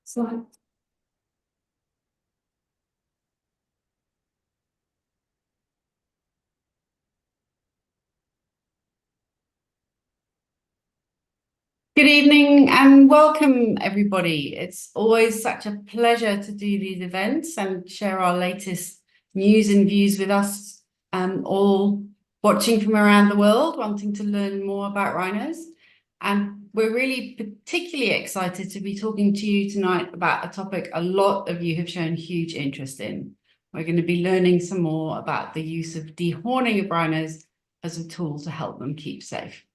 So, good evening and welcome, everybody. It's always such a pleasure to do these events and share our latest news and views with us, all watching from around the world, wanting to learn more about rhinos. And we're really particularly excited to be talking to you tonight about a topic a lot of you have shown huge interest in. We're going to be learning some more about the use of dehorning of rhinos as a tool to help them keep safe.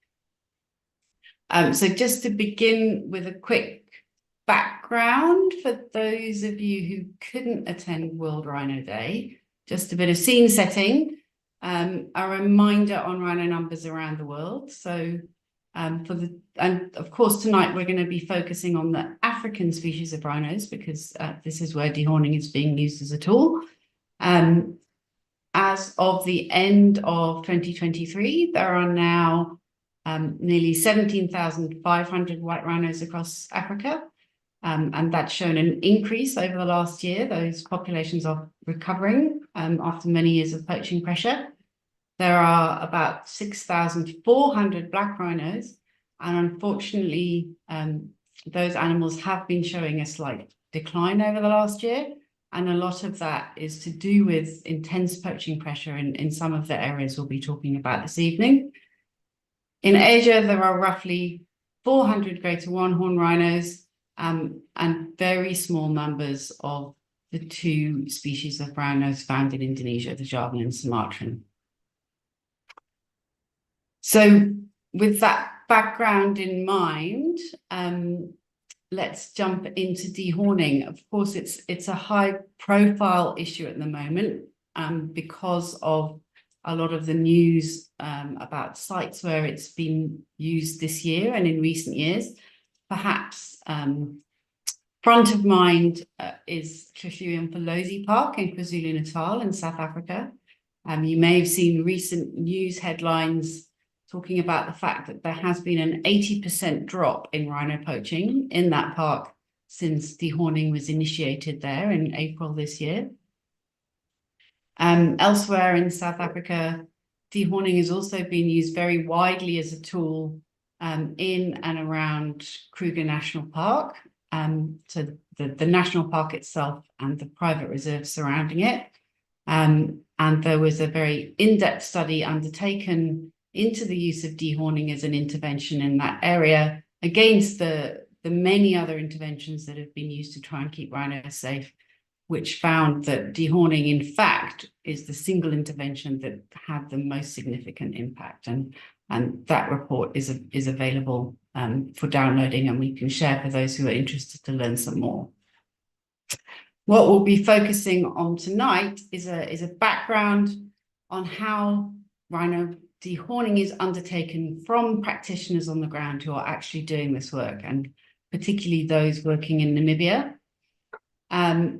So just to begin with a quick background for those of you who couldn't attend World Rhino Day, just a bit of scene setting, a reminder on rhino numbers around the world. So and of course tonight we're going to be focusing on the African species of rhinos because this is where dehorning is being used as a tool. As of the end of 2023, there are now nearly 17,500 white rhinos across Africa, and that's shown an increase over the last year. Those populations are recovering after many years of poaching pressure. There are about 6,400 black rhinos, and unfortunately, those animals have been showing a slight decline over the last year, and a lot of that is to do with intense poaching pressure in some of the areas we'll be talking about this evening. In Asia, there are roughly 400 greater one-horn rhinos and very small numbers of the two species of rhinos found in Indonesia, the Javan and Sumatran. So with that background in mind, let's jump into dehorning. Of course, it's a high-profile issue at the moment because of a lot of the news about sites where it's been used this year and in recent years. Perhaps front of mind is Trishuimpolosi Park in KwaZulu-Natal in South Africa. You may have seen recent news headlines talking about the fact that there has been an 80% drop in rhino poaching in that park since dehorning was initiated there in April this year. Elsewhere in South Africa, dehorning has also been used very widely as a tool in and around Kruger National Park, so the national park itself and the private reserves surrounding it. And there was a very in-depth study undertaken into the use of dehorning as an intervention in that area against the many other interventions that have been used to try and keep rhinos safe, which found that dehorning, in fact, is the single intervention that had the most significant impact. And that report is available for downloading, and we can share for those who are interested to learn some more. What we'll be focusing on tonight is a background on how rhino dehorning is undertaken from practitioners on the ground who are actually doing this work, and particularly those working in Namibia.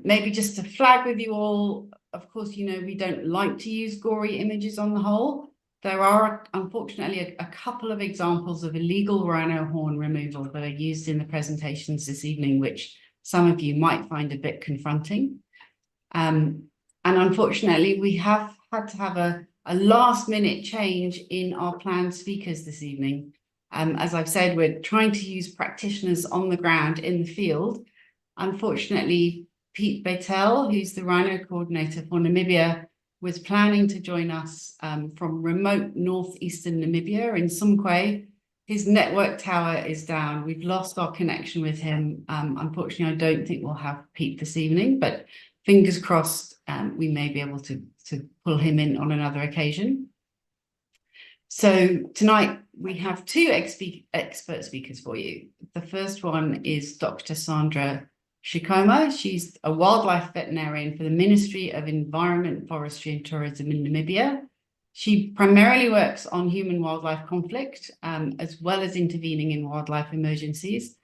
Maybe just to flag with you all, of course, you know, we don't like to use gory images on the whole. There are, unfortunately, a couple of examples of illegal rhino horn removal that are used in the presentations this evening, which some of you might find a bit confronting. And unfortunately, we have had to have a last-minute change in our planned speakers this evening. As I've said, we're trying to use practitioners on the ground in the field. Unfortunately, Piet Beytell, who's the rhino coordinator for Namibia, was planning to join us from remote northeastern Namibia in Sumkwe. His network tower is down. We've lost our connection with him. Unfortunately, I don't think we'll have Piet this evening, but fingers crossed we may be able to pull him in on another occasion. So tonight we have two expert speakers for you. The first one is Dr. Sandra Shikoma. She's a wildlife veterinarian for the Ministry of Environment, Forestry and Tourism in Namibia. She primarily works on human-wildlife conflict, as well as intervening in wildlife emergencies.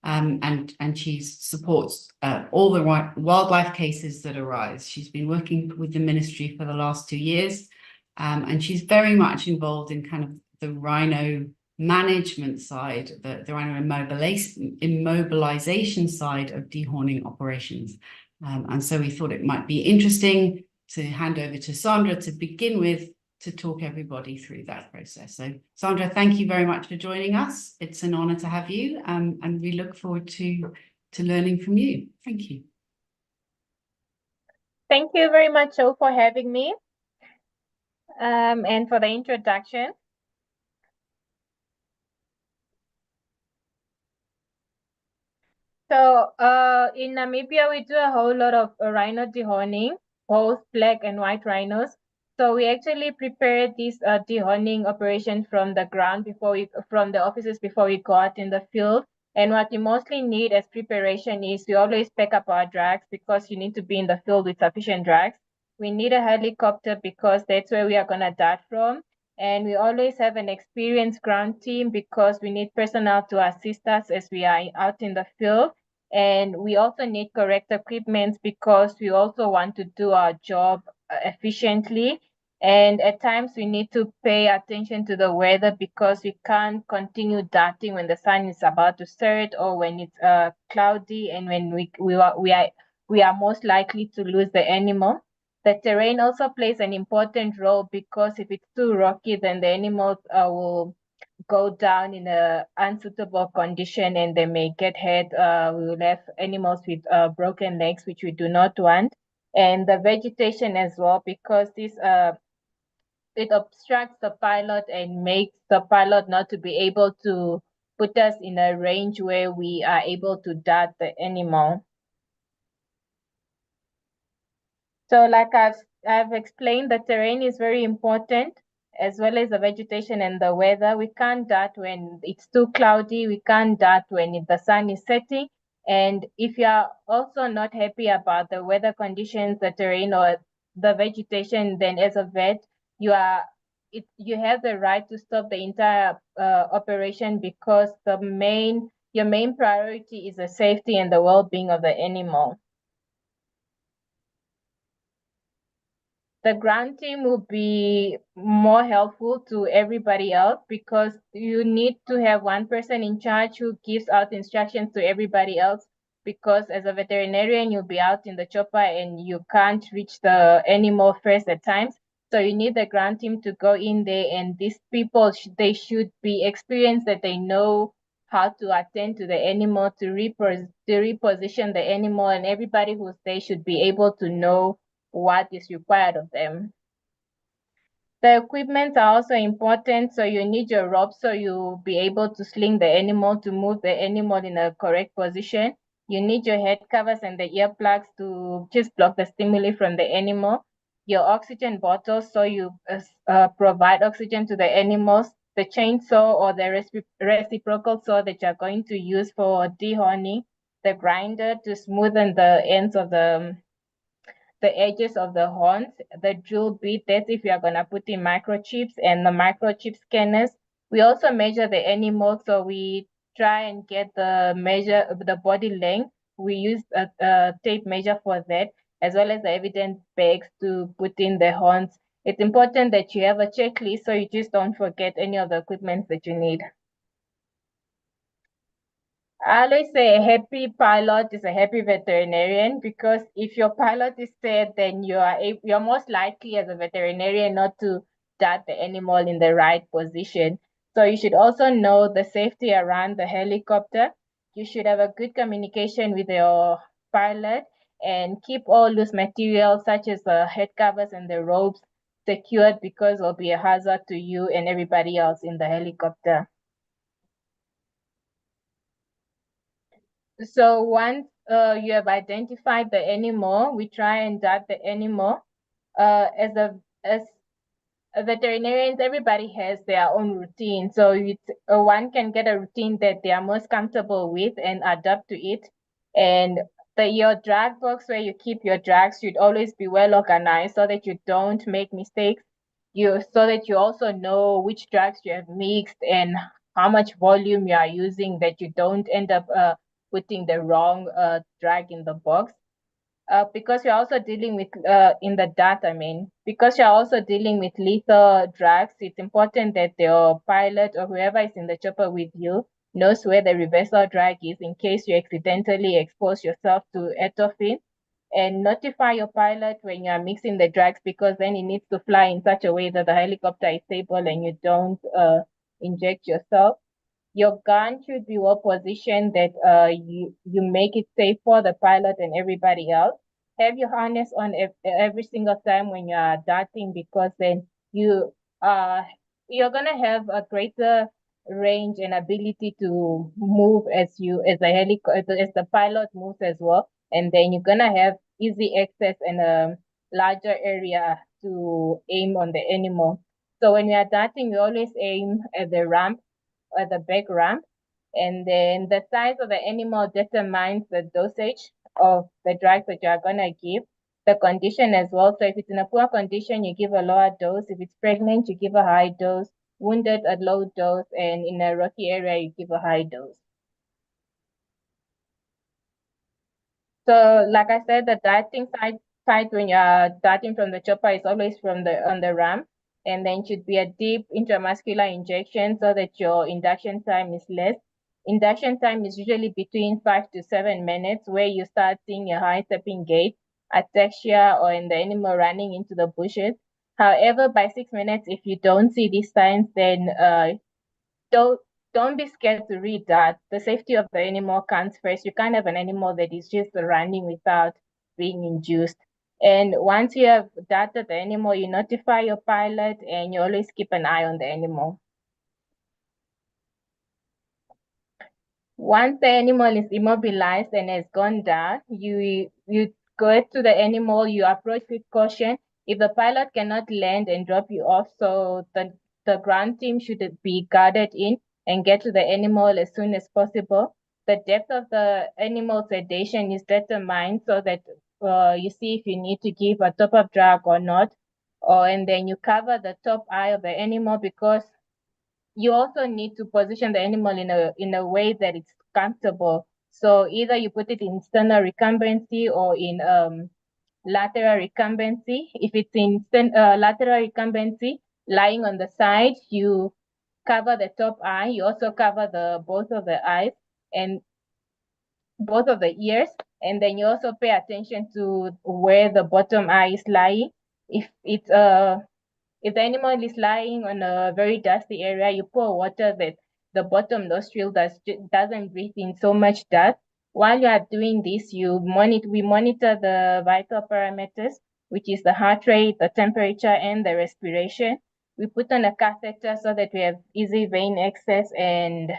And she supports all the wildlife cases that arise. She's been working with the ministry for the last 2 years, and she's very much involved in kind of the rhino management side, the rhino immobilization side of dehorning operations. And so we thought it might be interesting to hand over to Sandra to begin with, to talk everybody through that process. So Sandra, thank you very much for joining us. It's an honor to have you, and we look forward to learning from you. Thank you. Thank you very much, Jo, for having me and for the introduction. So in Namibia, we do a whole lot of rhino dehorning, both black and white rhinos. So we actually prepare this dehorning operation from the ground from the offices before we go out in the field. And what we mostly need as preparation is we always pack up our drugs because you need to be in the field with sufficient drugs. We need a helicopter because that's where we are going to dart from. And we always have an experienced ground team because we need personnel to assist us as we are out in the field. And we also need correct equipment because we also want to do our job efficiently. And at times we need to pay attention to the weather because we can't continue darting when the sun is about to set or when it's cloudy and when we are most likely to lose the animal. The terrain also plays an important role because if it's too rocky, then the animals will go down in a unsuitable condition and they may get hurt. We will have animals with broken legs, which we do not want. And the vegetation as well, because this it obstructs the pilot and makes the pilot not to be able to put us in a range where we are able to dart the animal. So like I've explained, the terrain is very important as well as the vegetation and the weather. We can't dart when it's too cloudy. We can't dart when the sun is setting. And if you are also not happy about the weather conditions, the terrain or the vegetation, then as a vet, you have the right to stop the entire operation because your main priority is the safety and the well-being of the animal. The ground team will be more helpful to everybody else because you need to have one person in charge who gives out instructions to everybody else, because as a veterinarian, you'll be out in the chopper and you can't reach the animal first at times. So you need the ground team to go in there, and these people, they should be experienced, that they know how to attend to the animal, to reposition the animal, and everybody who's there should be able to know what is required of them. The equipment are also important, so you need your rope so you'll be able to sling the animal to move the animal in a correct position. You need your head covers and the earplugs to just block the stimuli from the animal. Your oxygen bottles so you provide oxygen to the animals. The chainsaw or the reciprocal saw that you're going to use for dehorning. The grinder to smoothen the ends of the edges of the horns, the drill bit, that's if you are going to put in microchips, and the microchip scanners. We also measure the animal, so we try and get the body length. We use a tape measure for that, as well as the evidence bags to put in the horns. It's important that you have a checklist so you just don't forget any of the equipment that you need. I always say a happy pilot is a happy veterinarian, because if your pilot is sad, then you're most likely as a veterinarian not to dart the animal in the right position. So you should also know the safety around the helicopter. You should have a good communication with your pilot and keep all loose materials such as the head covers and the ropes secured, because it'll be a hazard to you and everybody else in the helicopter. So once you have identified the animal, we try and dart the animal. As veterinarians, everybody has their own routine. So one can get a routine that they are most comfortable with and adapt to it. And your drug box where you keep your drugs should always be well organized so that you don't make mistakes. So that you also know which drugs you have mixed and how much volume you are using, that you don't end up putting the wrong drug in the box. because you're also dealing with in the data, because you're also dealing with lethal drugs, it's important that your pilot or whoever is in the chopper with you knows where the reversal drug is in case you accidentally expose yourself to atropine, and notify your pilot when you are mixing the drugs, because then it needs to fly in such a way that the helicopter is stable and you don't inject yourself. Your gun should be well positioned that you make it safe for the pilot and everybody else. Have your harness on every single time when you are darting, because then uh you're gonna have a greater range and ability to move as the as the pilot moves as well, and then you're gonna have easy access and a larger area to aim on the animal. So when we are darting, we always aim at the ramp, at the back ramp, and then the size of the animal determines the dosage of the drugs that you are gonna give, the condition as well. So if it's in a poor condition, you give a lower dose. If it's pregnant, you give a high dose. Wounded, a low dose, and in a rocky area, you give a high dose. So, like I said, the darting side when you're darting from the chopper is always from the on the ramp, and then should be a deep intramuscular injection so that your induction time is less. Induction time is usually between 5 to 7 minutes, where you start seeing a high stepping gait, ataxia, or in the animal running into the bushes. However, by 6 minutes, if you don't see these signs, then don't don't be scared to read that. The safety of the animal comes first. You can't have an animal that is just running without being induced. And once you have data the animal, you notify your pilot and you always keep an eye on the animal. Once the animal is immobilized and has gone down, you go to the animal, you approach with caution. If the pilot cannot land and drop you off, so the ground team should be guarded in and get to the animal as soon as possible. The depth of the animal sedation is determined so that you see if you need to give a top-up drug or not. And then you cover the top eye of the animal, because you also need to position the animal in a way that it's comfortable. So either you put it in sternal recumbency or in lateral recumbency. If it's in lateral recumbency, lying on the side, you cover the top eye. You also cover the both of the eyes and both of the ears, and then you also pay attention to where the bottom eye is lying. If the animal is lying on a very dusty area, you pour water that the bottom nostril doesn't breathe in so much dust. While you are doing this, we monitor the vital parameters, which is the heart rate, the temperature, and the respiration. We put on a catheter so that we have easy vein access, and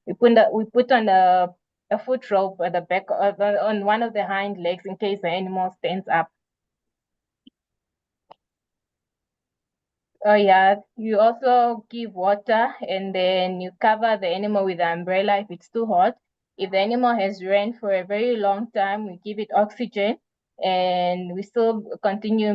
we put on a foot rope at the back on one of the hind legs in case the animal stands up. Oh yeah, you also give water, and then you cover the animal with an umbrella if it's too hot. If the animal has ran for a very long time, we give it oxygen, and we still continue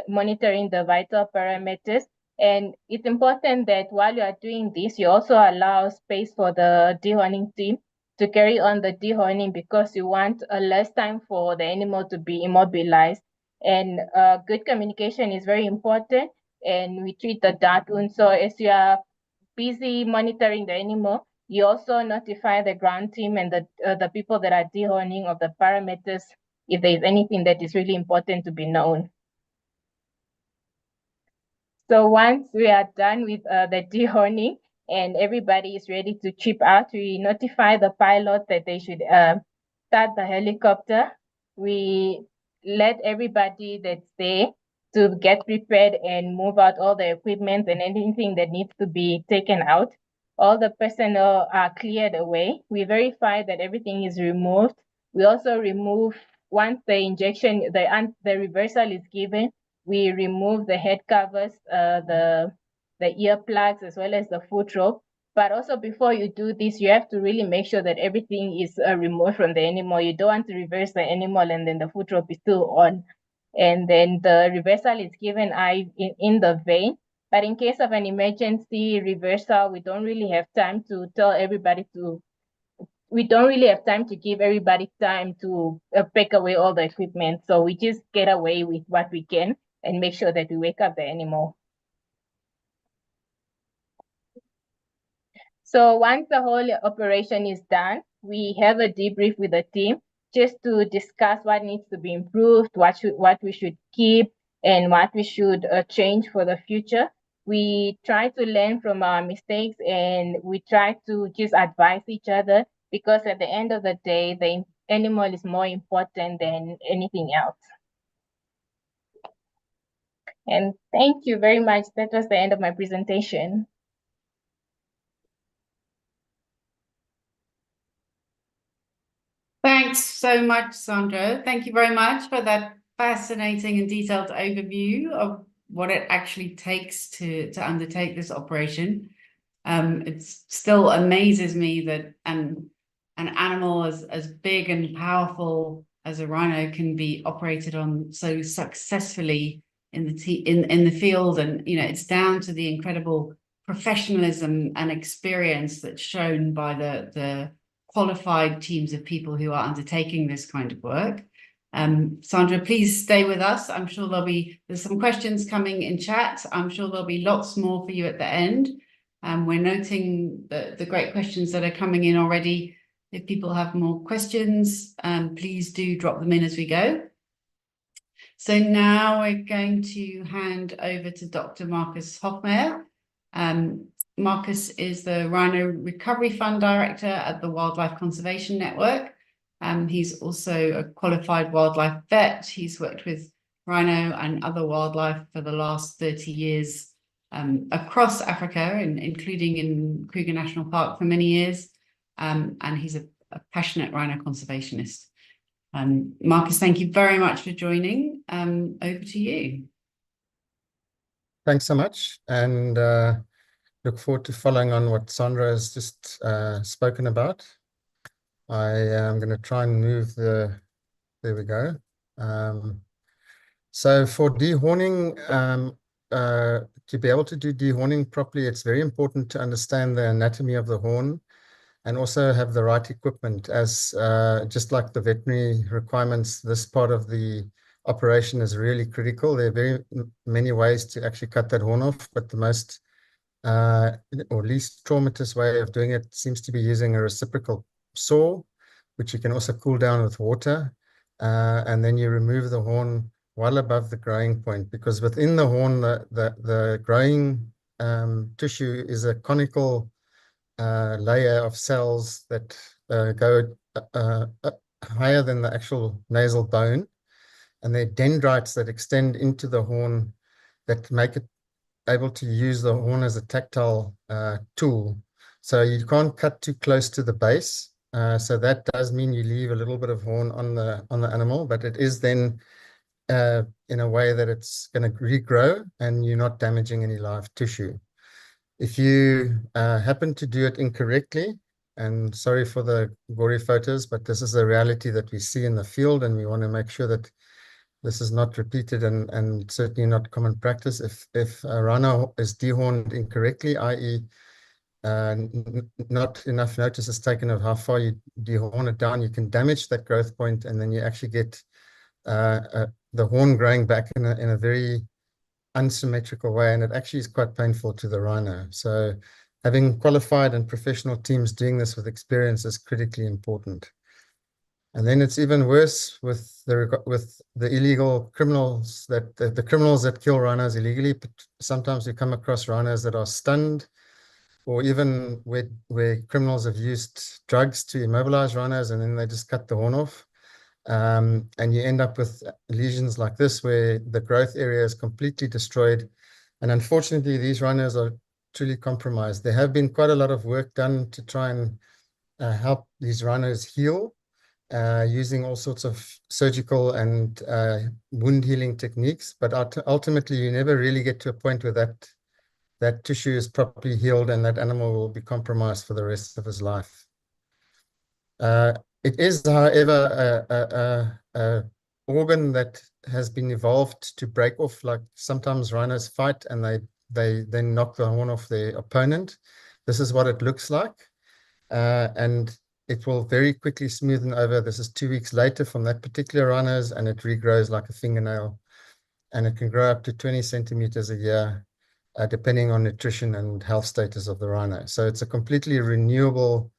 monitoring the vital parameters. And it's important that while you are doing this, you also allow space for the dehorning team to carry on the dehorning, because you want less time for the animal to be immobilized. And good communication is very important, and we treat the dart wound. So as you are busy monitoring the animal, you also notify the ground team and the people that are dehorning of the parameters if there is anything that is really important to be known. So once we are done with the dehorning and everybody is ready to chip out, we notify the pilot that they should start the helicopter. We let everybody that's there to get prepared and move out all the equipment and anything that needs to be taken out. All the personnel are cleared away. We verify that everything is removed. We also remove, once the injection, the reversal is given, we remove the head covers, the earplugs, as well as the foot rope. But also before you do this, you have to really make sure that everything is removed from the animal. You don't want to reverse the animal and then the foot rope is still on. And then the reversal is given in the vein. But in case of an emergency reversal, we don't really have time to tell everybody to we don't really have time to give everybody time to pack away all the equipment. So we just get away with what we can and make sure that we wake up the animal. So once the whole operation is done, we have a debrief with the team just to discuss what needs to be improved, what we should keep, and what we should change for the future. We try to learn from our mistakes, and we try to just advise each other, because at the end of the day, the animal is more important than anything else. And thank you very much. That was the end of my presentation. Thanks so much, Sandra. Thank you very much for that fascinating and detailed overview of what it actually takes to undertake this operation. It still amazes me that an animal as big and powerful as a rhino can be operated on so successfully in the field, and it's down to the incredible professionalism and experience that's shown by the qualified teams of people who are undertaking this kind of work. Sandra, please stay with us. I'm sure there's some questions coming in chat. I'm sure there'll be lots more for you at the end. We're noting the great questions that are coming in already. If people have more questions, please do drop them in as we go. So now we're going to hand over to Dr. Markus Hofmeyr. Markus is the Rhino Recovery Fund Director at the Wildlife Conservation Network. He's also a qualified wildlife vet. He's worked with rhino and other wildlife for the last 30 years across Africa, including in Kruger National Park for many years. And he's a passionate rhino conservationist. Markus, thank you very much for joining. Over to you. Thanks so much. And look forward to following on what Sandra has just spoken about. I am going to try and move there we go. So for dehorning, to be able to do dehorning properly, it's very important to understand the anatomy of the horn and also have the right equipment. As just like the veterinary requirements, this part of the operation is really critical. There are very many ways to actually cut that horn off, but the most or least traumatous way of doing it seems to be using a reciprocal saw, which you can also cool down with water, and then you remove the horn well above the growing point, because within the horn, the growing tissue is a conical layer of cells that go higher than the actual nasal bone, and they're dendrites that extend into the horn that make it able to use the horn as a tactile tool. So you can't cut too close to the base. So that does mean you leave a little bit of horn on the animal, but it is then in a way that it's going to regrow and you're not damaging any live tissue. If you happen to do it incorrectly, and sorry for the gory photos, but this is the reality that we see in the field, and we want to make sure that this is not repeated and certainly not common practice. If a rhino is dehorned incorrectly, i.e. not enough notice is taken of how far you dehorn it down, you can damage that growth point, and then you actually get the horn growing back in a very unsymmetrical way, and it actually is quite painful to the rhino. So having qualified and professional teams doing this with experience is critically important. And then it's even worse with the illegal criminals, that the criminals that kill rhinos illegally. But sometimes we come across rhinos that are stunned, or even where criminals have used drugs to immobilize rhinos, and then they just cut the horn off. And you end up with lesions like this, where the growth area is completely destroyed. And unfortunately, these rhinos are truly compromised. There have been quite a lot of work done to try and help these rhinos heal, using all sorts of surgical and wound healing techniques. But ultimately, you never really get to a point where that tissue is properly healed and that animal will be compromised for the rest of his life. It is, however, an organ that has been evolved to break off. Like sometimes rhinos fight and they then knock the horn off their opponent. This is what it looks like. And it will very quickly smoothen over. This is 2 weeks later from that particular rhinos, and it regrows like a fingernail, and it can grow up to 20 centimeters a year, depending on nutrition and health status of the rhino. So it's a completely renewable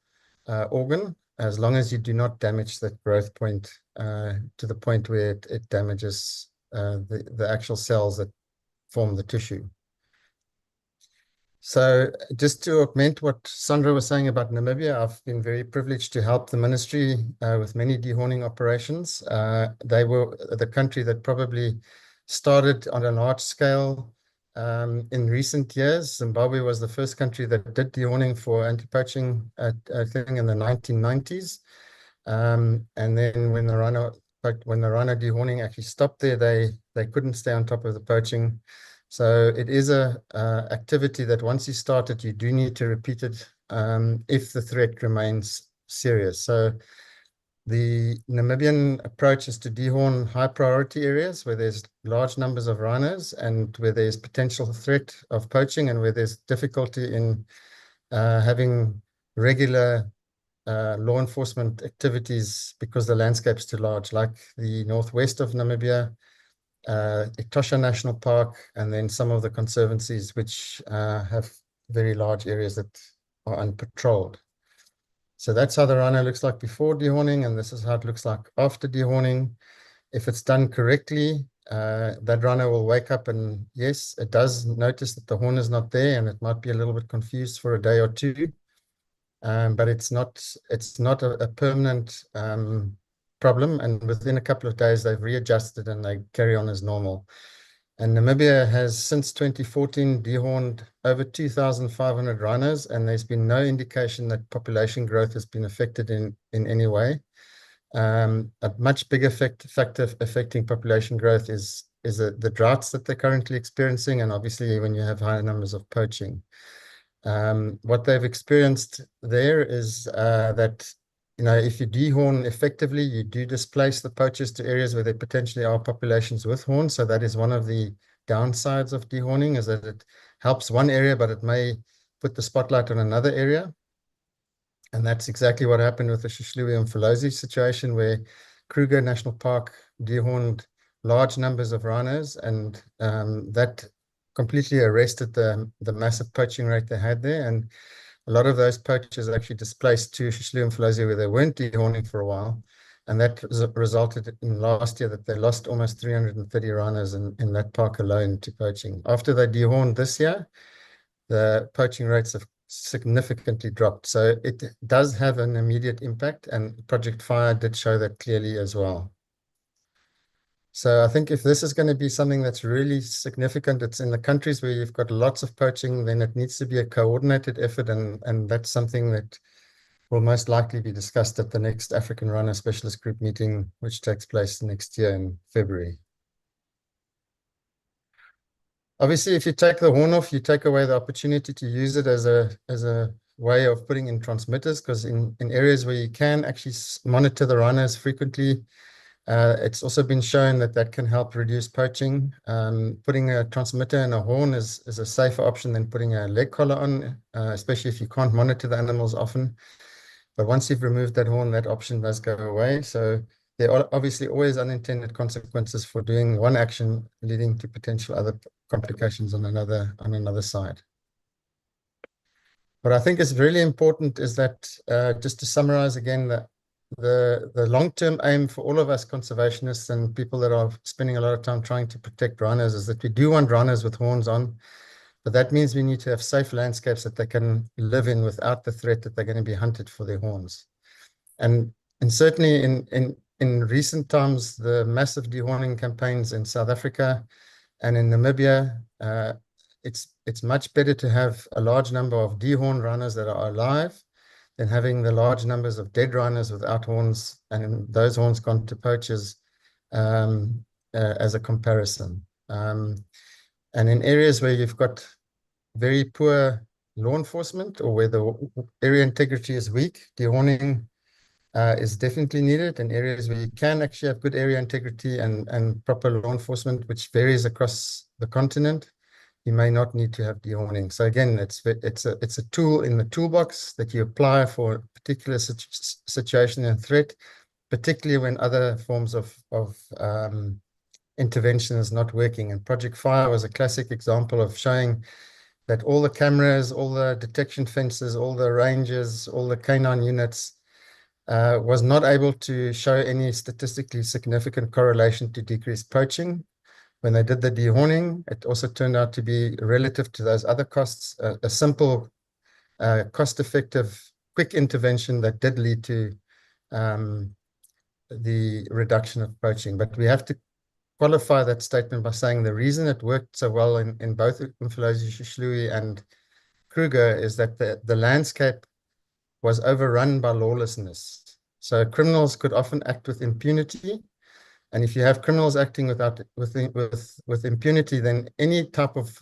organ, as long as you do not damage that growth point to the point where it damages the actual cells that form the tissue. So just to augment what Sandra was saying about Namibia, I've been very privileged to help the ministry with many dehorning operations. They were the country that probably started on a large scale in recent years. Zimbabwe was the first country that did dehorning for anti-poaching, I think in the 1990s. And then when the rhino dehorning actually stopped there, they couldn't stay on top of the poaching. So it is a activity that once you start it, you do need to repeat it if the threat remains serious. So the Namibian approach is to dehorn high priority areas where there's large numbers of rhinos and where there's potential threat of poaching and where there's difficulty in having regular law enforcement activities because the landscape's too large, like the northwest of Namibia, Etosha National Park, and then some of the conservancies which have very large areas that are unpatrolled. So that's how the rhino looks like before dehorning, and this is how it looks like after dehorning. If it's done correctly, that rhino will wake up and yes, it does notice that the horn is not there, and it might be a little bit confused for a day or two. But it's not a permanent problem, and within a couple of days they've readjusted and they carry on as normal. And Namibia has since 2014 dehorned over 2,500 rhinos, and there's been no indication that population growth has been affected in any way. A much bigger factor affecting population growth is the droughts that they're currently experiencing, and obviously when you have higher numbers of poaching. What they've experienced there is that, if you dehorn effectively, you do displace the poachers to areas where there potentially are populations with horns. So that is one of the downsides of dehorning, is that it helps one area, but it may put the spotlight on another area. And that's exactly what happened with the Shishliwi and Mfolozi situation, where Kruger National Park dehorned large numbers of rhinos, and that completely arrested the massive poaching rate they had there. And a lot of those poachers actually displaced to Shishliwi and Mfolozi, where they weren't dehorning for a while. And that resulted in last year that they lost almost 330 rhinos in that park alone to poaching. After they dehorned this year, the poaching rates have significantly dropped. So it does have an immediate impact, and Project Fire did show that clearly as well. So I think if this is going to be something that's really significant, it's in the countries where you've got lots of poaching, then it needs to be a coordinated effort, and that's something that will most likely be discussed at the next African Rhino Specialist Group meeting, which takes place next year in February. Obviously, if you take the horn off, you take away the opportunity to use it as a way of putting in transmitters, because in areas where you can actually monitor the rhinos frequently, it's also been shown that can help reduce poaching. Putting a transmitter in a horn is a safer option than putting a leg collar on, especially if you can't monitor the animals often. But once you've removed that horn, that option does go away. So there are obviously always unintended consequences for doing one action, leading to potential other complications on another side. What I think is really important is that, just to summarize again, that the long-term aim for all of us conservationists and people that are spending a lot of time trying to protect rhinos is that we do want rhinos with horns on, but that means we need to have safe landscapes that they can live in without the threat that they're going to be hunted for their horns. And certainly in recent times, the massive dehorning campaigns in South Africa and in Namibia, it's much better to have a large number of dehorned rhinos that are alive than having the large numbers of dead rhinos without horns, and those horns gone to poachers as a comparison. And in areas where you've got very poor law enforcement or where the area integrity is weak, dehorning is definitely needed. In areas where you can actually have good area integrity and proper law enforcement, which varies across the continent, you may not need to have dehorning. So again, it's a tool in the toolbox that you apply for a particular situation and threat, particularly when other forms of intervention is not working. And Project Fire was a classic example of showing that all the cameras, all the detection fences, all the rangers, all the canine units was not able to show any statistically significant correlation to decreased poaching. When they did the dehorning, it also turned out to be relative to those other costs, a simple, cost-effective, quick intervention that did lead to the reduction of poaching. But we have to qualify that statement by saying the reason it worked so well in both Umfolozi and Kruger is that the landscape was overrun by lawlessness. So criminals could often act with impunity. And if you have criminals acting with impunity, then any type of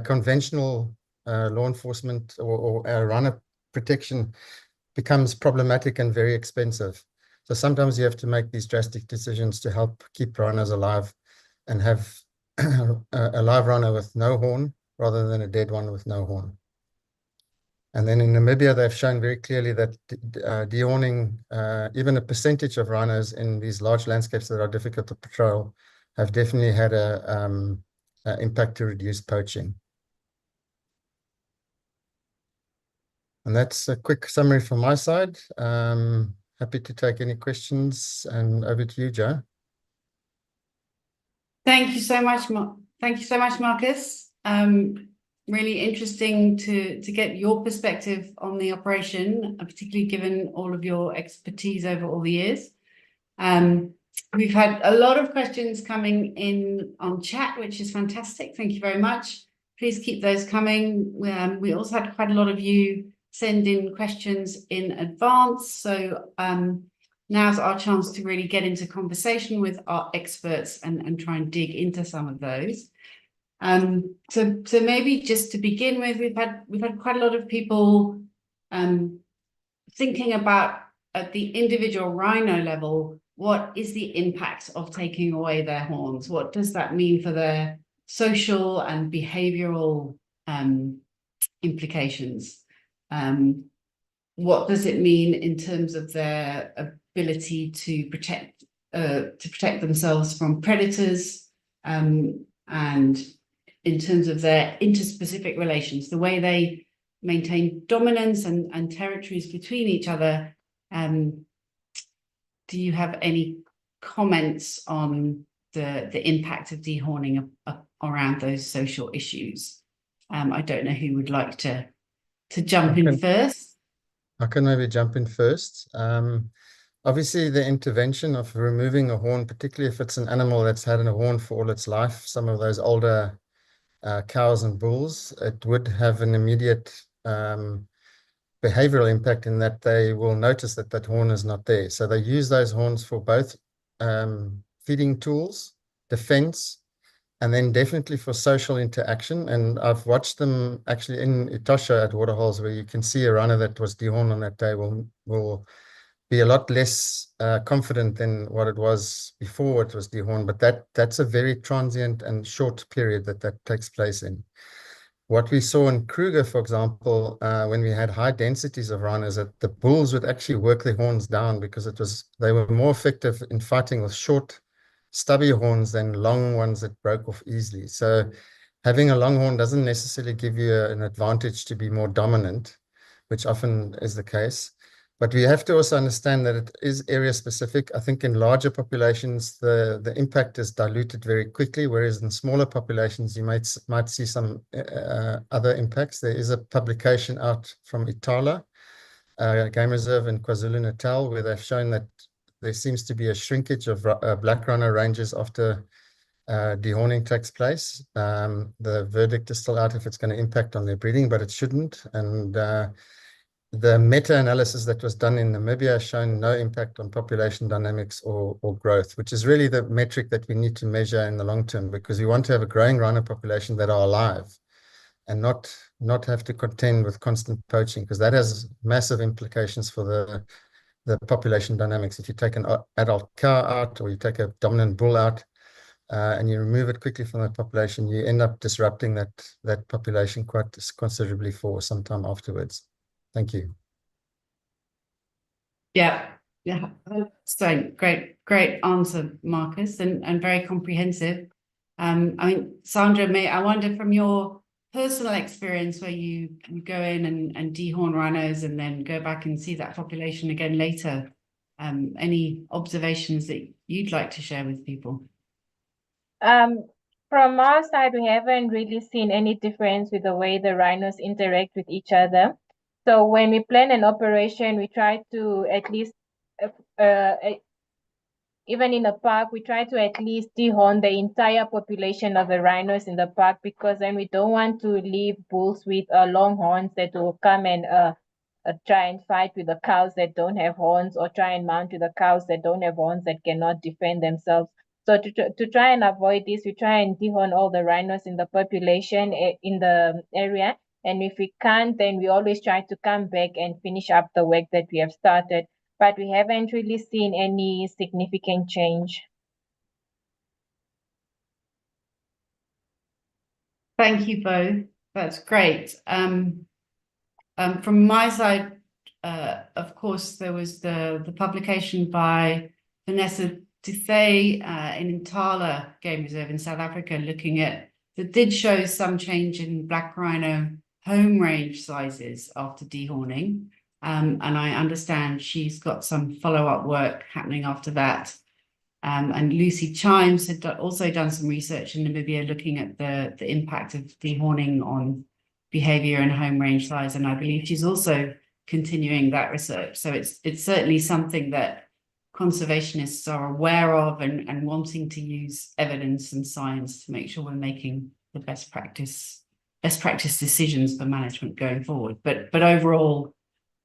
conventional law enforcement or rhino protection becomes problematic and very expensive. So sometimes you have to make these drastic decisions to help keep rhinos alive and have a live rhino with no horn rather than a dead one with no horn. And then in Namibia, they've shown very clearly that dehorning, even a percentage of rhinos in these large landscapes that are difficult to patrol, have definitely had an impact to reduce poaching. And that's a quick summary from my side. Happy to take any questions, and over to you, Jo. Thank you so much, Markus. Really interesting to get your perspective on the operation, particularly given all of your expertise over all the years. We've had a lot of questions coming in on chat, which is fantastic. Thank you very much. Please keep those coming. We also had quite a lot of you send in questions in advance. So now's our chance to really get into conversation with our experts and try and dig into some of those. So maybe just to begin with, we've had quite a lot of people thinking about at the individual rhino level, what is the impact of taking away their horns? What does that mean for their social and behavioral implications? What does it mean in terms of their ability to protect themselves from predators, and in terms of their interspecific relations, the way they maintain dominance and territories between each other? Do you have any comments on the impact of dehorning around those social issues? I don't know who would like to jump in first. I can maybe jump in first. Obviously, the intervention of removing a horn, particularly if it's an animal that's had a horn for all its life, some of those older cows and bulls, it would have an immediate behavioral impact in that they will notice that that horn is not there. So they use those horns for both feeding tools, defense, and then definitely for social interaction. And I've watched them actually in Etosha at waterholes where you can see a rhino that was dehorned on that day will be a lot less confident than what it was before it was dehorned. But that's a very transient and short period that takes place in. What we saw in Kruger, for example, when we had high densities of rhinos, that the bulls would actually work their horns down because they were more effective in fighting with short, stubby horns than long ones that broke off easily. So having a long horn doesn't necessarily give you an advantage to be more dominant, which often is the case. But we have to also understand that it is area specific. I think in larger populations, the impact is diluted very quickly, whereas in smaller populations, you might see some other impacts. There is a publication out from Itala, Game Reserve in KwaZulu-Natal, where they've shown that there seems to be a shrinkage of black rhino ranges after dehorning takes place. The verdict is still out if it's going to impact on their breeding, but it shouldn't. And the meta-analysis that was done in Namibia has shown no impact on population dynamics or growth, which is really the metric that we need to measure in the long term, because we want to have a growing rhino population that are alive and not have to contend with constant poaching, because that has massive implications for the population dynamics. If you take an adult cow out or you take a dominant bull out, and you remove it quickly from the population, you end up disrupting that population quite considerably for some time afterwards. Thank you. Yeah, yeah. So great answer, Markus, and very comprehensive. I mean, Sandra, I wonder from your personal experience where you go in and dehorn rhinos and then go back and see that population again later, any observations that you'd like to share with people? From our side, we haven't really seen any difference with the way the rhinos interact with each other. So when we plan an operation, we try to at least, even in a park, we try to at least dehorn the entire population of the rhinos in the park, because then we don't want to leave bulls with long horns that will come and try and fight with the cows that don't have horns, or try and mount with the cows that don't have horns that cannot defend themselves. So to try and avoid this, we try and dehorn all the rhinos in the population in the area. And if we can't, then we always try to come back and finish up the work that we have started. But we haven't really seen any significant change. Thank you both. That's great. From my side, of course, there was the publication by Vanessa Tufay in Intala Game Reserve in South Africa, looking at that did show some change in black rhino home range sizes after dehorning. And I understand she's got some follow-up work happening after that. And Lucy Chimes had also done some research in Namibia looking at the impact of dehorning on behavior and home range size. And I believe she's also continuing that research. So it's certainly something that conservationists are aware of and wanting to use evidence and science to make sure we're making the best practice decisions for management going forward. But overall,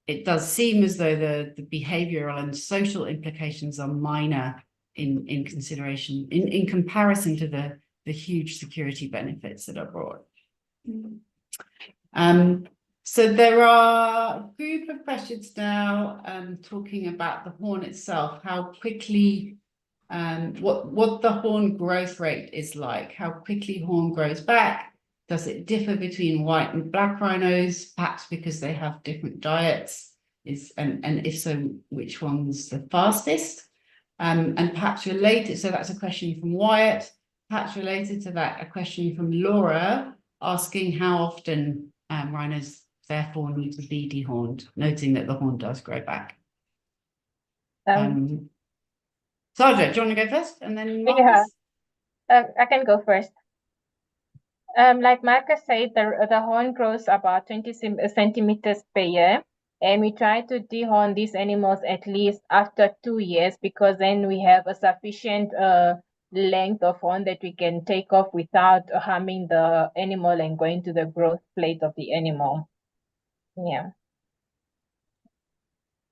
it does seem as though the behavioral and social implications are minor in consideration, in comparison to the huge security benefits that are brought. So there are a group of questions now talking about the horn itself, how quickly, what the horn growth rate is like, how quickly horn grows back. Does it differ between white and black rhinos, perhaps because they have different diets? And if so, which one's the fastest? And perhaps related, so that's a question from Wyatt. Perhaps related to that, a question from Laura asking how often rhinos therefore need to be dehorned, noting that the horn does grow back. Sandra, do you want to go first, and then Markus? Yeah, I can go first. Like Markus said, the horn grows about 20 centimeters per year, and we try to dehorn these animals at least after 2 years, because then we have a sufficient length of horn that we can take off without harming the animal and going to the growth plate of the animal. Yeah.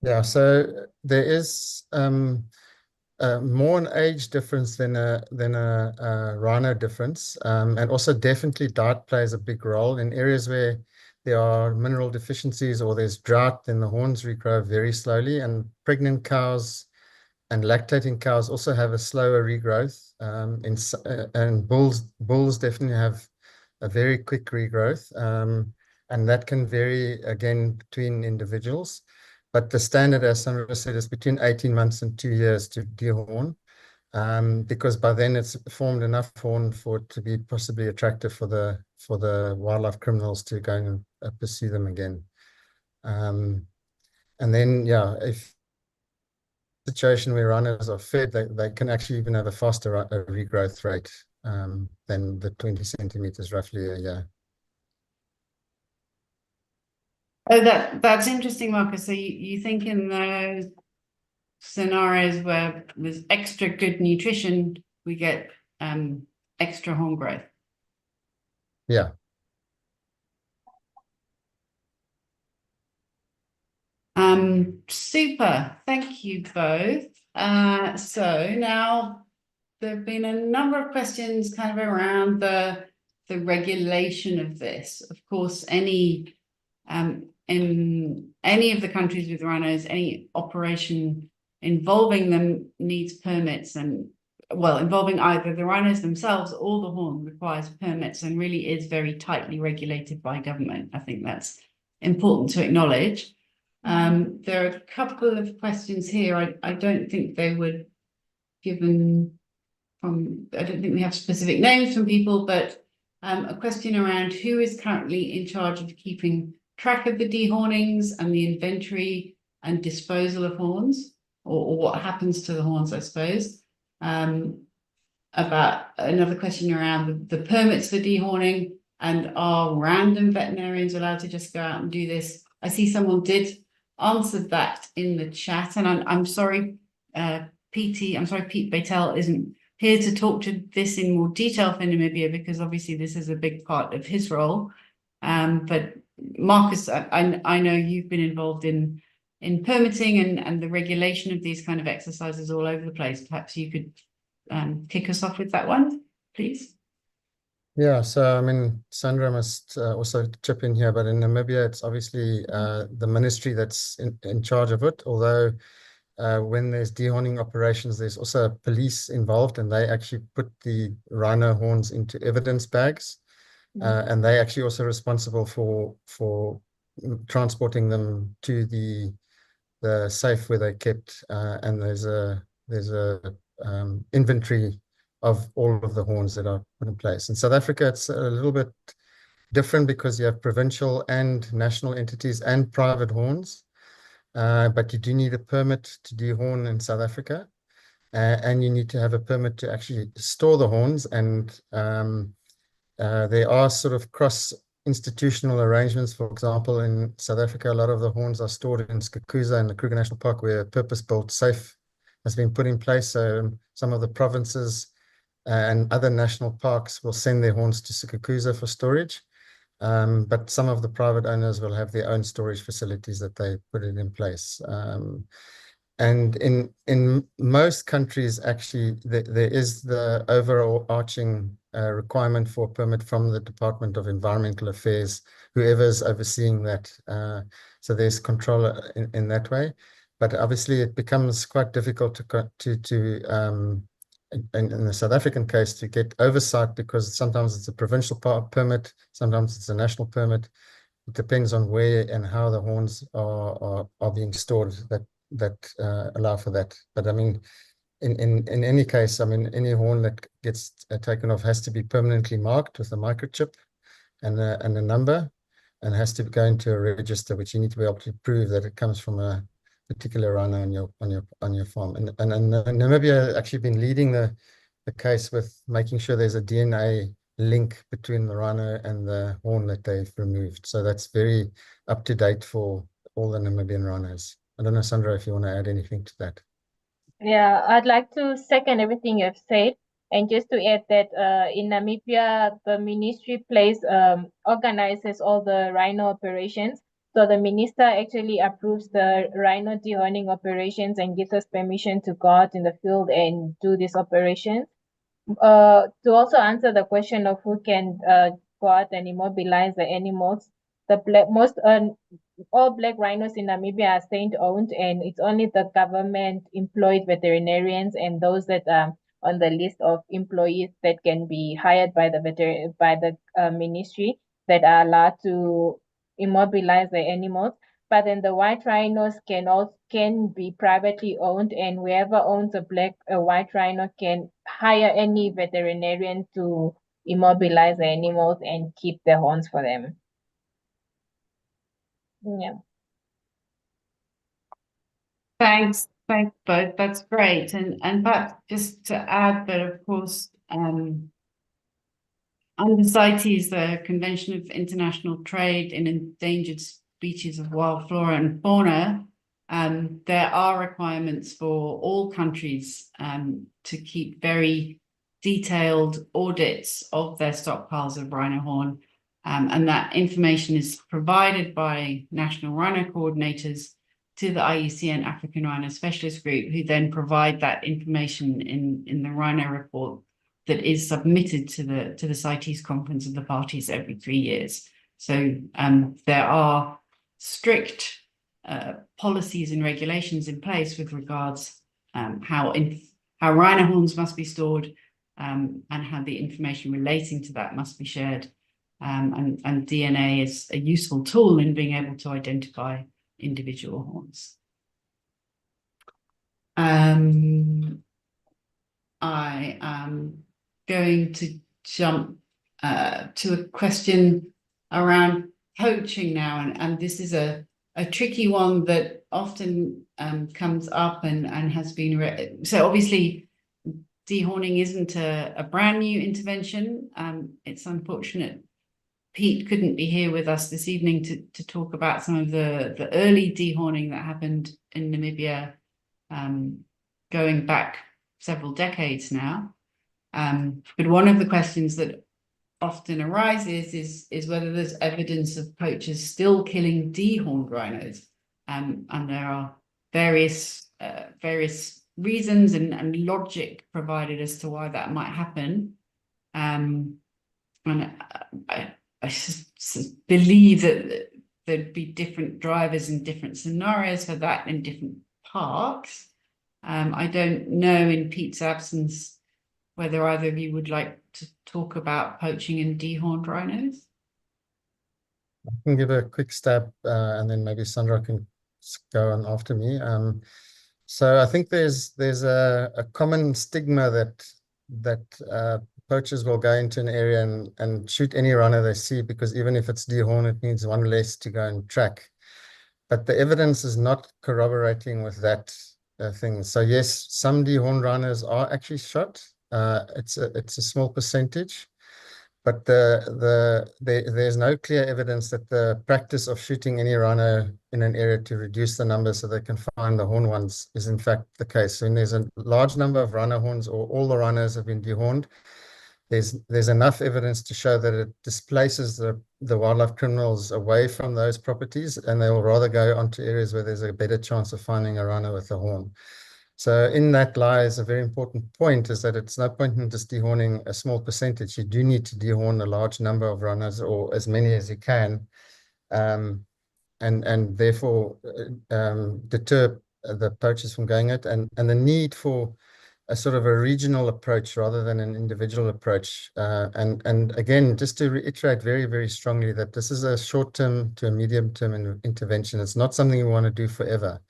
Yeah, so there is more an age difference than a rhino difference, and also definitely diet plays a big role in areas where there are mineral deficiencies or there's drought. Then the horns regrow very slowly, and pregnant cows and lactating cows also have a slower regrowth. And bulls definitely have a very quick regrowth, and that can vary again between individuals. But the standard, as Sandra said, is between 18 months and 2 years to dehorn, because by then it's formed enough horn for it to be possibly attractive for the wildlife criminals to go and pursue them again. And then, yeah, if situation where rhinos are fed, they can actually even have a faster regrowth rate than the 20 centimeters roughly a year. Oh, that's interesting, Markus. So you think in those scenarios where there's extra good nutrition, we get extra horn growth? Yeah. Super. Thank you both. So now there have been a number of questions kind of around the regulation of this. Of course, in any of the countries with rhinos, any operation involving them needs permits, and well, involving either the rhinos themselves or the horn requires permits and really is very tightly regulated by government. I think that's important to acknowledge. There are a couple of questions here. I don't think they were given from, I don't think we have specific names from people, but a question around who is currently in charge of keeping track of the dehornings and the inventory and disposal of horns, or what happens to the horns, I suppose. About another question around the permits for dehorning, and are random veterinarians allowed to just go out and do this? I see someone did answer that in the chat, and I'm sorry, Piet Beytell isn't here to talk to this in more detail for Namibia, because obviously this is a big part of his role. But Markus, I know you've been involved in permitting and the regulation of these kind of exercises all over the place. Perhaps you could kick us off with that one, please. Yeah, so I mean, Sandra must also chip in here, but in Namibia, it's obviously the ministry that's in charge of it, although when there's dehorning operations, there's also police involved, and they actually put the rhino horns into evidence bags. And they actually also responsible for transporting them to the safe where they're kept. And there's a inventory of all of the horns that are put in place. In South Africa, it's a little bit different because you have provincial and national entities and private horns. But you do need a permit to dehorn in South Africa, and you need to have a permit to actually store the horns. And there are sort of cross-institutional arrangements. For example, in South Africa, a lot of the horns are stored in Skukuza in the Kruger National Park, where a purpose-built safe has been put in place. So some of the provinces and other national parks will send their horns to Skukuza for storage. But some of the private owners will have their own storage facilities that they put it in place. And in most countries, actually, there is the overarching requirement for a permit from the Department of Environmental Affairs, whoever's overseeing that. So there's control in that way. But obviously, it becomes quite difficult in the South African case, to get oversight, because sometimes it's a provincial permit, sometimes it's a national permit. It depends on where and how the horns are being stored that allow for that. But I mean, in any case, I mean, any horn that gets taken off has to be permanently marked with a microchip and a number, and has to go into a register, which you need to be able to prove that it comes from a particular rhino on your farm. And Namibia actually been leading the case with making sure there's a DNA link between the rhino and the horn that they've removed. So that's very up to date for all the Namibian rhinos. I don't know, Sandra, if you want to add anything to that. Yeah, I'd like to second everything you've said. And just to add that in Namibia, the ministry organizes all the rhino operations. So the minister actually approves the rhino dehorning operations and gives us permission to go out in the field and do these operations. To also answer the question of who can go out and immobilize the animals, all black rhinos in Namibia are state-owned, and it's only the government-employed veterinarians and those that are on the list of employees that can be hired by the ministry that are allowed to immobilize the animals. But then the white rhinos can be privately owned, and whoever owns a white rhino can hire any veterinarian to immobilize the animals and keep the horns for them. Yeah. Thanks both. That's great. And perhaps just to add that, of course, under CITES, the Convention of International Trade in Endangered Species of Wild Flora and Fauna, there are requirements for all countries to keep very detailed audits of their stockpiles of rhino horn. And that information is provided by national rhino coordinators to the IUCN African Rhino Specialist Group, who then provide that information in the rhino report that is submitted to the CITES conference of the parties every 3 years. So there are strict policies and regulations in place with regards how how rhino horns must be stored, and how the information relating to that must be shared. And DNA is a useful tool in being able to identify individual horns. I am going to jump to a question around poaching now, and this is a tricky one that often comes up and has been so obviously dehorning isn't a brand new intervention. It's unfortunate Piet couldn't be here with us this evening to talk about some of the early dehorning that happened in Namibia, going back several decades now. But one of the questions that often arises is whether there's evidence of poachers still killing dehorned rhinos. And there are various reasons and logic provided as to why that might happen. And I believe that there'd be different drivers in different scenarios for that in different parks. I don't know, in Piet's absence, whether either of you would like to talk about poaching and dehorned rhinos. I can give a quick stab, and then maybe Sandra can go on after me. So I think there's a common stigma that poachers will go into an area and shoot any rhino they see, because even if it's dehorned, it means one less to go and track. But the evidence is not corroborating with that thing. So yes, some dehorned rhinos are actually shot. It's a small percentage, but there's no clear evidence that the practice of shooting any rhino in an area to reduce the number so they can find the horned ones is in fact the case. So when there's a large number of rhino horns, or all the rhinos have been dehorned, there's enough evidence to show that it displaces the wildlife criminals away from those properties, and they will rather go onto areas where there's a better chance of finding a rhino with a horn. So in that lies a very important point, is that it's no point in just dehorning a small percentage. You do need to dehorn a large number of rhinos, or as many as you can, and therefore deter the poachers from going it, and the need for a sort of a regional approach rather than an individual approach. And again, just to reiterate very, very strongly that this is a short-term to a medium-term intervention. It's not something we want to do forever.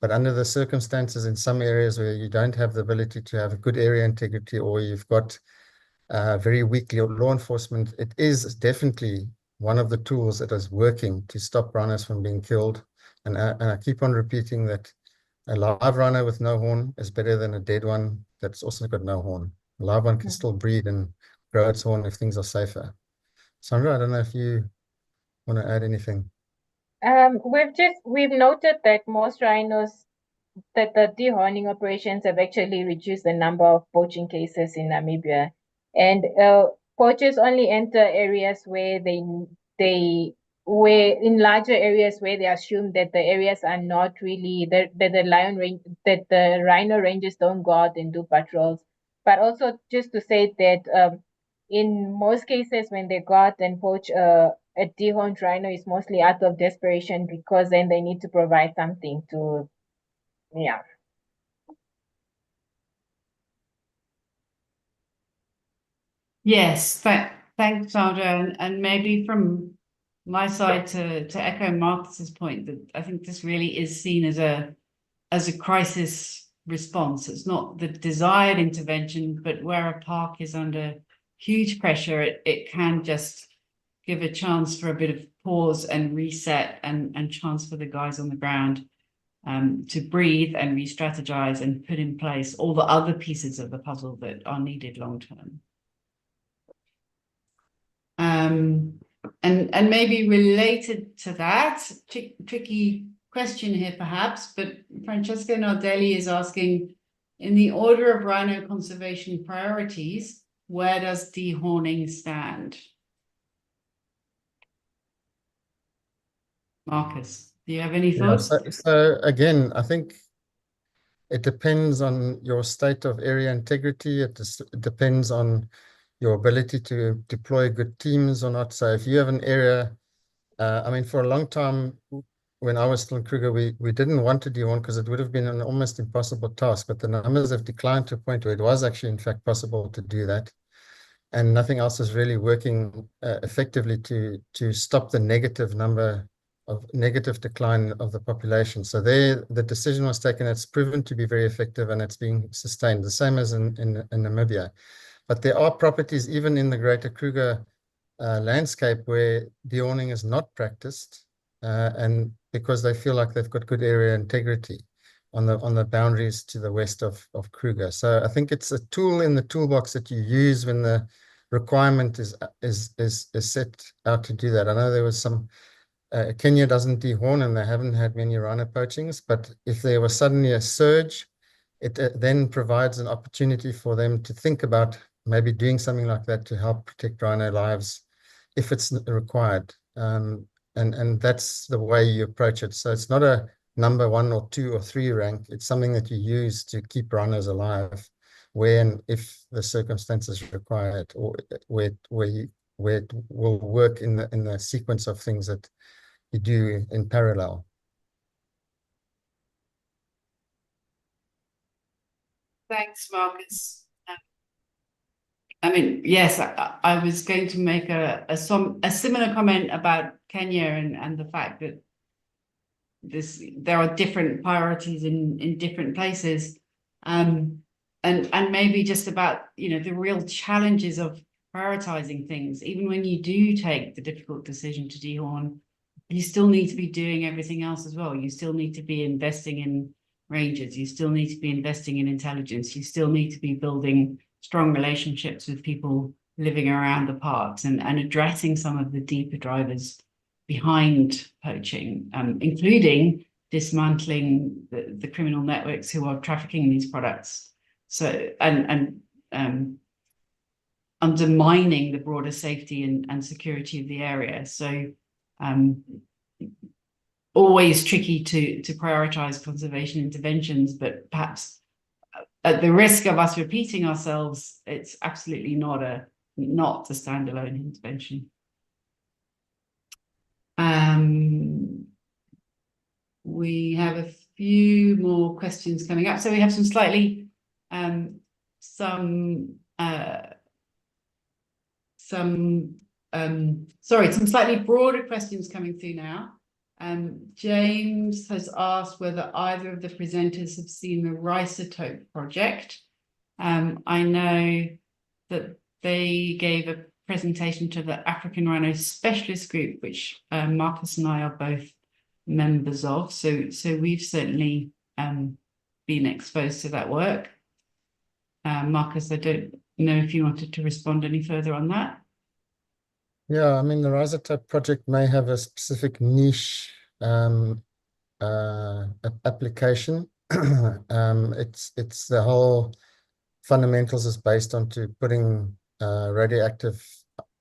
But under the circumstances in some areas where you don't have the ability to have a good area integrity, or you've got very weak law enforcement, it is definitely one of the tools that is working to stop rhinos from being killed. And I keep on repeating that a live rhino with no horn is better than a dead one that's also got no horn. A live one can still breed and grow its horn if things are safer. Sandra, I don't know if you want to add anything. We've noted that most rhinos, that the dehorning operations have actually reduced the number of poaching cases in Namibia, and poachers only enter areas where where in larger areas where they assume that the areas are not really that the rhino rangers don't go out and do patrols. But also just to say that in most cases when they go out and poach a dehorned rhino, is mostly out of desperation, because then they need to provide something to, yeah. Yes, thanks, Sandra. And maybe from my side to echo Markus's point, that I think this really is seen as a crisis response. It's not the desired intervention, but where a park is under huge pressure, it can just give a chance for a bit of pause and reset, and chance for the guys on the ground to breathe and re-strategize and put in place all the other pieces of the puzzle that are needed long term. And maybe related to that, tricky question here perhaps, but Francesca Nardelli is asking, in the order of rhino conservation priorities, where does dehorning stand? Markus, do you have any thoughts? So again, I think it depends on your state of area integrity. It depends on your ability to deploy good teams or not. So if you have an area, I mean, for a long time, when I was still in Kruger, we didn't want to dehorn because it would have been an almost impossible task. But the numbers have declined to a point where it was actually, in fact, possible to do that. And nothing else is really working effectively to stop the negative decline of the population. So there, the decision was taken. It's proven to be very effective, and it's being sustained, the same as in Namibia. But there are properties, even in the Greater Kruger landscape, where dehorning is not practiced, and because they feel like they've got good area integrity on the boundaries to the west of Kruger. So I think it's a tool in the toolbox that you use when the requirement is set out to do that. I know there was some Kenya doesn't dehorn, and they haven't had many rhino poachings, but if there was suddenly a surge, it then provides an opportunity for them to think about maybe doing something like that to help protect rhino lives if it's required. And that's the way you approach it. So it's not a number 1 or 2 or 3 rank. It's something that you use to keep rhinos alive when, if the circumstances require it, or where it will work in the sequence of things that you do in parallel. Thanks, Markus. I mean, yes, I was going to make a similar comment about Kenya and the fact that there are different priorities in different places, and maybe just about, you know, the real challenges of prioritizing things. Even when you do take the difficult decision to dehorn, you still need to be doing everything else as well. You still need to be investing in rangers. You still need to be investing in intelligence. You still need to be building strong relationships with people living around the parks and addressing some of the deeper drivers behind poaching, including dismantling the criminal networks who are trafficking these products. So, and undermining the broader safety and security of the area. So always tricky to prioritize conservation interventions, but perhaps at the risk of us repeating ourselves, it's absolutely not a standalone intervention. We have a few more questions coming up. So we have some slightly some slightly broader questions coming through now. James has asked whether either of the presenters have seen the Rhisotope project. I know that they gave a presentation to the African Rhino Specialist Group, which Markus and I are both members of. So we've certainly been exposed to that work. Markus, I don't know if you wanted to respond any further on that. Yeah, I mean, the Rhisotope project may have a specific niche application. It's the whole fundamentals is based on putting radioactive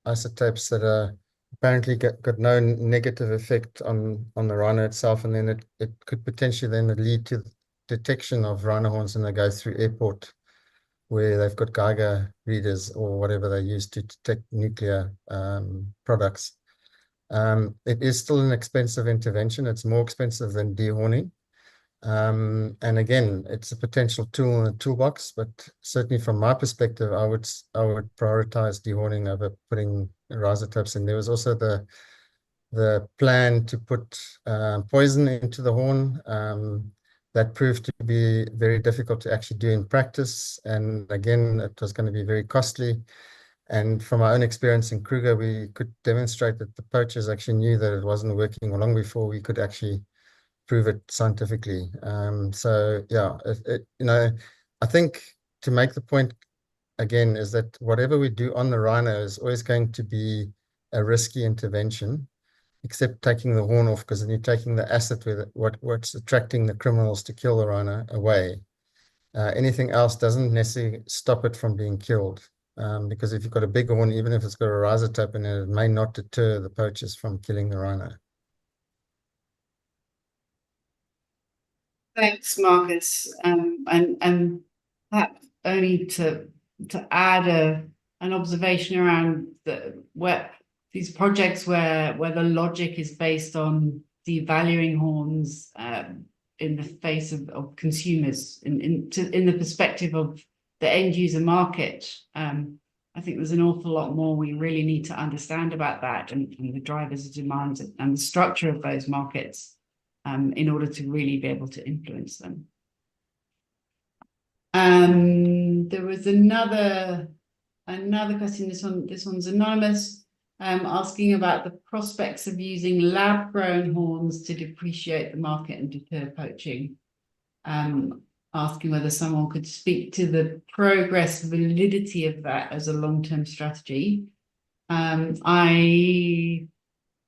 isotopes that are apparently got no negative effect on the rhino itself, and then it could potentially then lead to detection of rhino horns when they go through airport, where they've got Geiger readers or whatever they use to detect nuclear products. It is still an expensive intervention. It's more expensive than dehorning. And again, it's a potential tool in the toolbox, but certainly from my perspective, I would prioritize dehorning over putting rhizotopes in. There was also the plan to put poison into the horn. That proved to be very difficult to actually do in practice. And again, it was going to be very costly. And from our own experience in Kruger, we could demonstrate that the poachers actually knew that it wasn't working long before we could actually prove it scientifically. So yeah, you know, I think to make the point again is that whatever we do on the rhino is always going to be a risky intervention, except taking the horn off, because then you're taking the asset with it, what's attracting the criminals to kill the rhino away. Anything else doesn't necessarily stop it from being killed, because if you've got a big horn, even if it's got a rhizotope in it, it may not deter the poachers from killing the rhino. Thanks, Markus. And perhaps only to add an observation around these projects where the logic is based on devaluing horns in the face of consumers in the perspective of the end user market. I think there's an awful lot more we really need to understand about that and the drivers of demand and the structure of those markets in order to really be able to influence them. There was another question. This one's anonymous, asking about the prospects of using lab-grown horns to depreciate the market and deter poaching. Asking whether someone could speak to the progress validity of that as a long-term strategy. I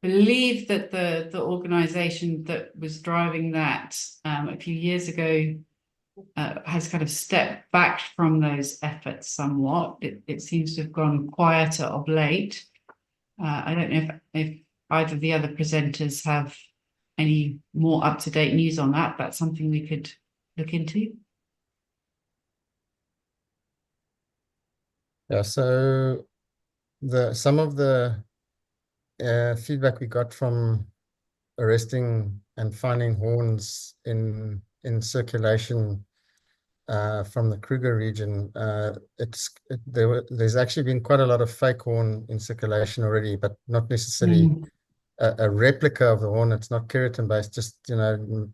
believe that the organization that was driving that a few years ago has kind of stepped back from those efforts somewhat. It seems to have gone quieter of late. I don't know if either of the other presenters have any more up-to-date news on that. That's something we could look into. Yeah, so some of the feedback we got from arresting and finding horns in circulation from the Kruger region, there's actually been quite a lot of fake horn in circulation already, but not necessarily a replica of the horn. It's not keratin based, just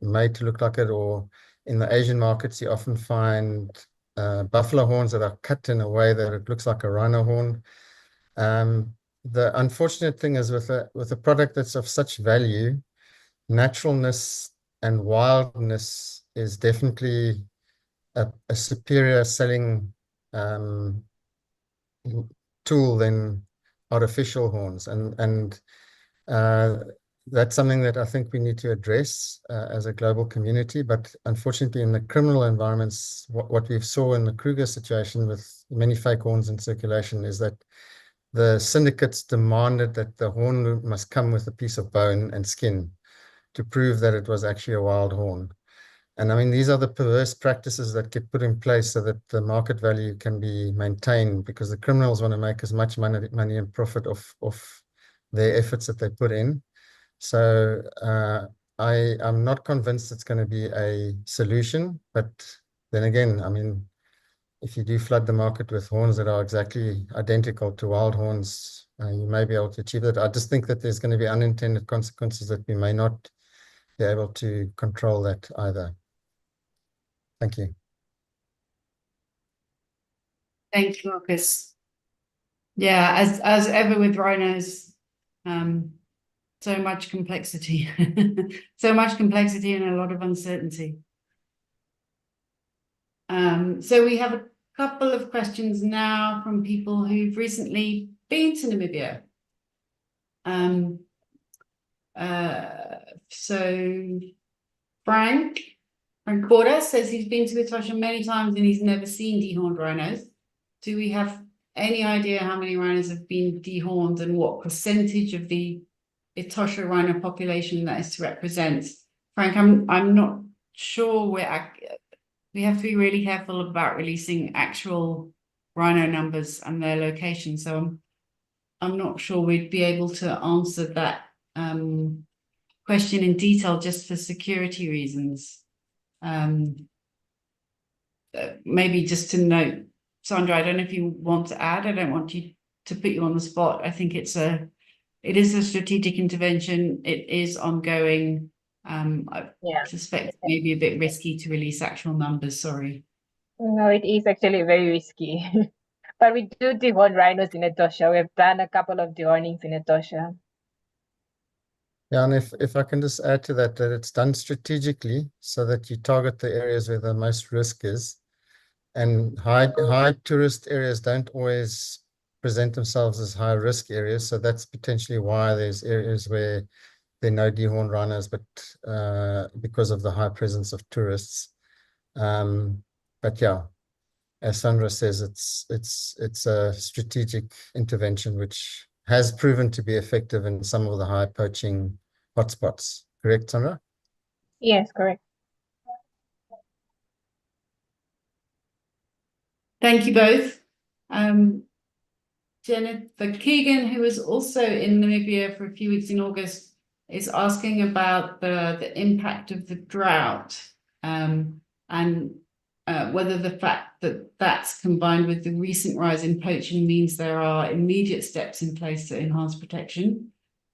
made to look like it. Or in the Asian markets, you often find buffalo horns that are cut in a way that it looks like a rhino horn. The unfortunate thing is with a product that's of such value, naturalness and wildness is definitely a superior selling tool than artificial horns, and that's something that I think we need to address as a global community. But unfortunately, in the criminal environments, what we saw in the Kruger situation with many fake horns in circulation is that the syndicates demanded that the horn must come with a piece of bone and skin to prove that it was actually a wild horn. And I mean, these are the perverse practices that get put in place so that the market value can be maintained, because the criminals want to make as much money and profit off their efforts that they put in. So I'm not convinced it's going to be a solution. But then again, I mean, if you do flood the market with horns that are exactly identical to wild horns, you may be able to achieve that. I just think that there's going to be unintended consequences that we may not be able to control that either. Thank you. Thank you, Markus. Yeah, as ever with rhinos, so much complexity, so much complexity and a lot of uncertainty. So we have a couple of questions now from people who've recently been to Namibia. So Frank Porter says he's been to Etosha many times and he's never seen dehorned rhinos. Do we have any idea how many rhinos have been dehorned and what percentage of the Etosha rhino population that is to represent? Frank, I'm not sure we have to be really careful about releasing actual rhino numbers and their location. So I'm not sure we'd be able to answer that question in detail just for security reasons. Maybe just to note, Sandra, I don't know if you want to add. I don't want you to put you on the spot. I think it is a strategic intervention. It is ongoing. I suspect it may be a bit risky to release actual numbers. Sorry. No, it is actually very risky. But we do dehorn rhinos in Etosha. We've done a couple of dehornings in Etosha. Yeah, and if I can just add to that it's done strategically so that you target the areas where the most risk is. And high tourist areas don't always present themselves as high risk areas. So that's potentially why there's areas where there are no dehorned rhinos, but because of the high presence of tourists. But yeah, as Sandra says, it's a strategic intervention which has proven to be effective in some of the high poaching hotspots. Correct, Sandra? Yes, correct. Thank you both. Jennifer Keegan, who was also in Namibia for a few weeks in August, is asking about the impact of the drought, and whether the fact that that's combined with the recent rise in poaching means there are immediate steps in place to enhance protection.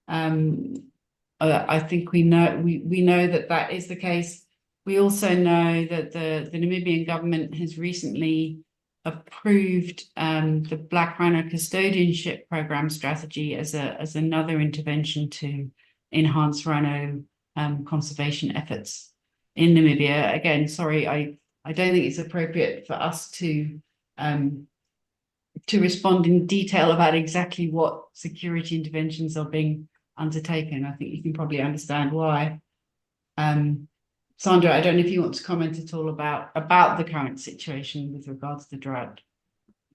I think we know that is the case. We also know that the Namibian government has recently approved the Black Rhino Custodianship Program strategy as another intervention to enhance rhino conservation efforts in Namibia. Again, sorry, I don't think it's appropriate for us to respond in detail about exactly what security interventions are being undertaken. I think you can probably understand why. Sandra, I don't know if you want to comment at all about the current situation with regards to the drought.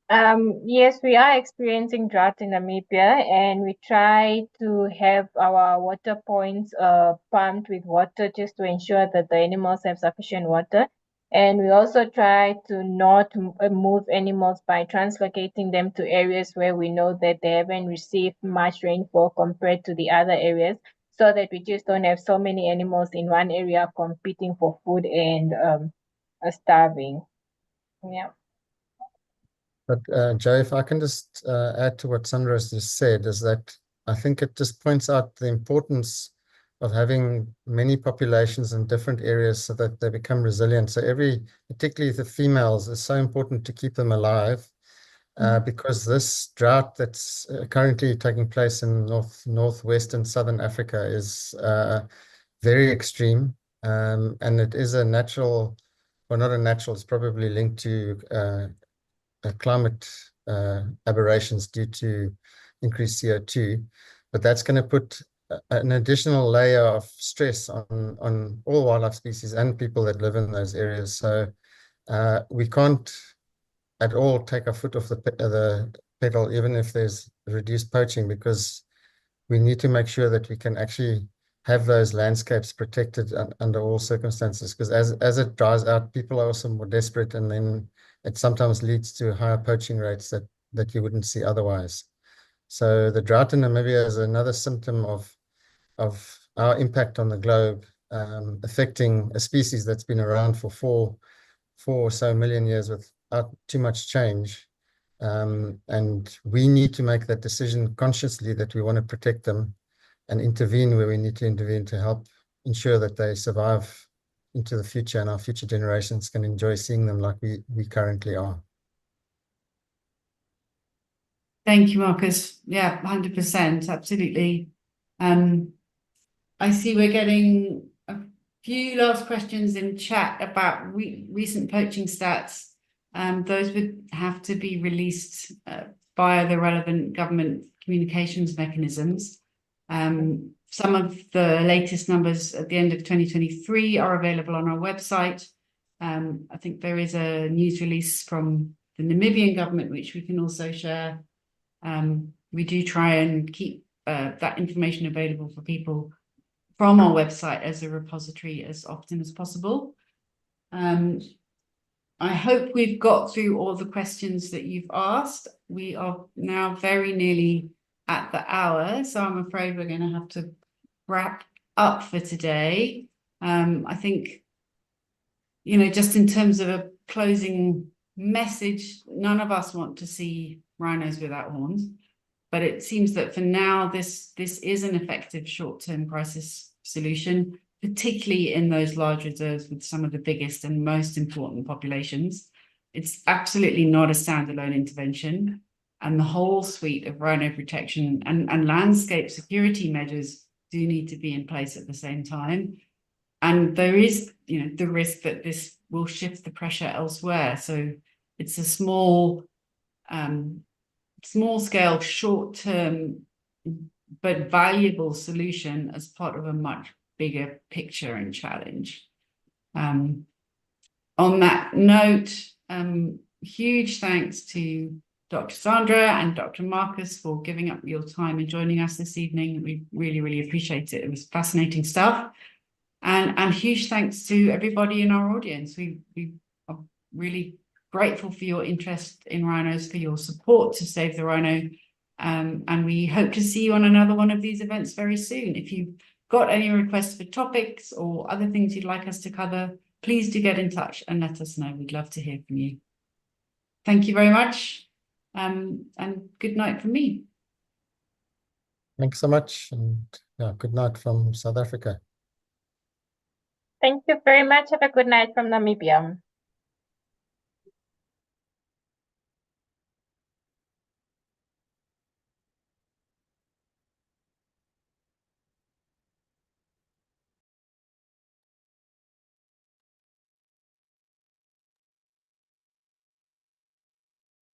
Yes, we are experiencing drought in Namibia, and we try to have our water points pumped with water just to ensure that the animals have sufficient water. And we also try to not move animals by translocating them to areas where we know that they haven't received much rainfall compared to the other areas, so that we just don't have so many animals in one area competing for food and starving. Yeah. But Joe, if I can just add to what Sandra has just said, is that I think it just points out the importance of having many populations in different areas so that they become resilient. So particularly the females, is so important to keep them alive, because this drought that's currently taking place in northwest and southern Africa is very extreme, and it is a natural, or not a natural, it's probably linked to climate aberrations due to increased CO2, but that's going to put an additional layer of stress on all wildlife species and people that live in those areas. So we can't at all take our foot off the pedal, even if there's reduced poaching, because we need to make sure that we can actually have those landscapes protected under all circumstances, because as it dries out, people are also more desperate, and then it sometimes leads to higher poaching rates that you wouldn't see otherwise. So the drought in Namibia is another symptom of our impact on the globe, affecting a species that's been around for four or so million years without too much change. And we need to make that decision consciously that we want to protect them and intervene where we need to intervene to help ensure that they survive into the future, and our future generations can enjoy seeing them like we currently are. Thank you, Markus. Yeah, 100%, absolutely. I see we're getting a few last questions in chat about recent poaching stats. Those would have to be released via the relevant government communications mechanisms. Some of the latest numbers at the end of 2023 are available on our website. I think there is a news release from the Namibian government, which we can also share. We do try and keep that information available for people from our website as a repository as often as possible. I hope we've got through all the questions that you've asked. We are now very nearly at the hour, so I'm afraid we're going to have to wrap up for today. I think, just in terms of a closing message, none of us want to see rhinos without horns, but it seems that for now, this is an effective short-term crisis solution, particularly in those large reserves with some of the biggest and most important populations. It's absolutely not a standalone intervention, and the whole suite of rhino protection and landscape security measures do need to be in place at the same time. And there is, the risk that this will shift the pressure elsewhere. So it's a small scale, short-term, but valuable solution as part of a much bigger picture and challenge. On that note, huge thanks to Dr. Sandra and Dr. Markus for giving up your time and joining us this evening. We really, really appreciate it. It was fascinating stuff. And huge thanks to everybody in our audience. We are really grateful for your interest in rhinos, for your support to save the rhino. And we hope to see you on another one of these events very soon. If you got any requests for topics or other things you'd like us to cover, please do get in touch and let us know. We'd love to hear from you. Thank you very much, and good night from me. Thanks so much, and yeah, good night from South Africa. Thank you very much. Have a good night from Namibia.